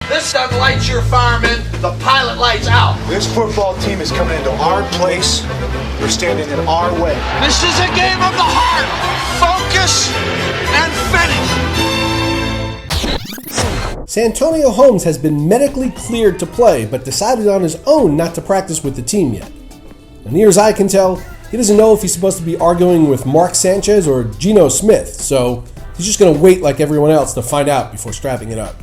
This doesn't light your firemen, the pilot lights out. This football team is coming into our place. We're standing in our way. This is a game of the heart. Focus and finish. Santonio Holmes has been medically cleared to play, but decided on his own not to practice with the team yet. And near as I can tell, he doesn't know if he's supposed to be arguing with Mark Sanchez or Geno Smith, so he's just going to wait like everyone else to find out before strapping it up.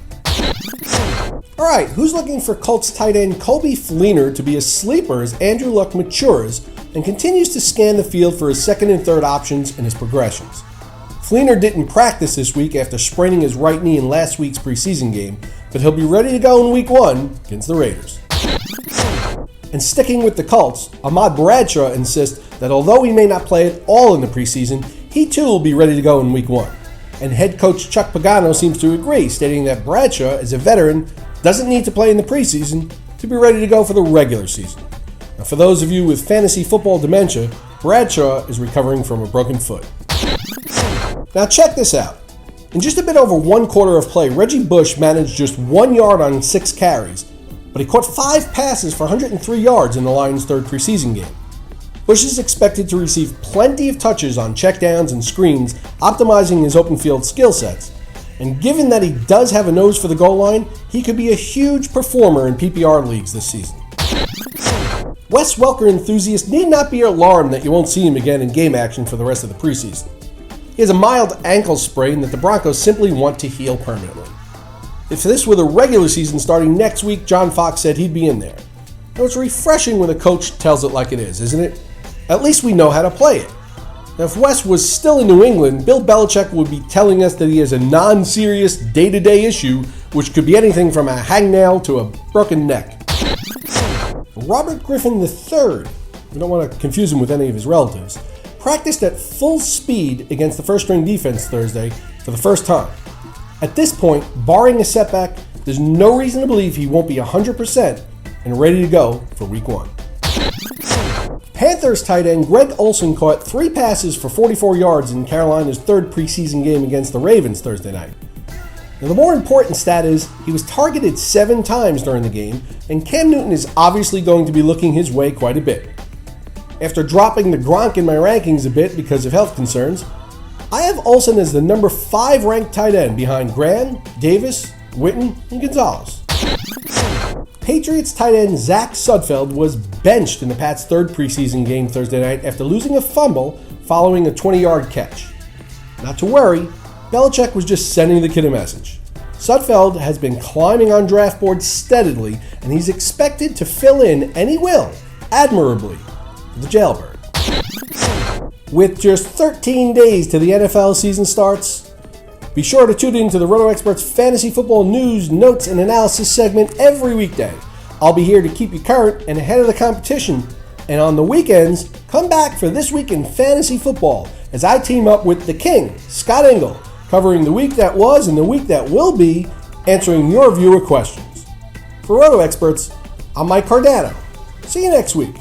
Alright, who's looking for Colts tight end Coby Fleener to be a sleeper as Andrew Luck matures and continues to scan the field for his second and third options and his progressions? Fleener didn't practice this week after spraining his right knee in last week's preseason game, but he'll be ready to go in week 1 against the Raiders. And sticking with the Colts, Ahmad Bradshaw insists that although he may not play at all in the preseason, he too will be ready to go in week 1. And head coach Chuck Pagano seems to agree, stating that Bradshaw, as a veteran, doesn't need to play in the preseason to be ready to go for the regular season. Now, for those of you with fantasy football dementia, Bradshaw is recovering from a broken foot. Now check this out. In just a bit over 1 quarter of play, Reggie Bush managed just 1 yard on 6 carries, but he caught 5 passes for 103 yards in the Lions' third preseason game. Bush is expected to receive plenty of touches on checkdowns and screens, optimizing his open field skill sets. And given that he does have a nose for the goal line, he could be a huge performer in PPR leagues this season. Wes Welker enthusiasts need not be alarmed that you won't see him again in game action for the rest of the preseason. He has a mild ankle sprain that the Broncos simply want to heal permanently. If this were the regular season starting next week, John Fox said he'd be in there. Now it's refreshing when a coach tells it like it is, isn't it? At least we know how to play it. Now, if Wes was still in New England, Bill Belichick would be telling us that he has a non-serious day-to-day issue, which could be anything from a hangnail to a broken neck. Robert Griffin III, we don't want to confuse him with any of his relatives, practiced at full speed against the first-string defense Thursday for the first time. At this point, barring a setback, there's no reason to believe he won't be 100% and ready to go for week 1. Panthers tight end Greg Olson caught 3 passes for 44 yards in Carolina's third preseason game against the Ravens Thursday night. Now, the more important stat is he was targeted 7 times during the game, and Cam Newton is obviously going to be looking his way quite a bit. After dropping the Gronk in my rankings a bit because of health concerns, I have Olson as the number 5 ranked tight end behind Graham, Davis, Witten, and Gonzalez. Patriots tight end Zach Sudfeld was benched in the Pats' third preseason game Thursday night after losing a fumble following a 20-yard catch. Not to worry, Belichick was just sending the kid a message. Sudfeld has been climbing on draft boards steadily, and he's expected to fill in, and he will, admirably, for the jailbird. With just 13 days to the NFL season starts, be sure to tune in to the Roto Experts Fantasy Football News, Notes, and Analysis segment every weekday. I'll be here to keep you current and ahead of the competition. And on the weekends, come back for This Week in Fantasy Football as I team up with the King, Scott Engel, covering the week that was and the week that will be, answering your viewer questions. For Roto Experts, I'm Mike Cardano. See you next week.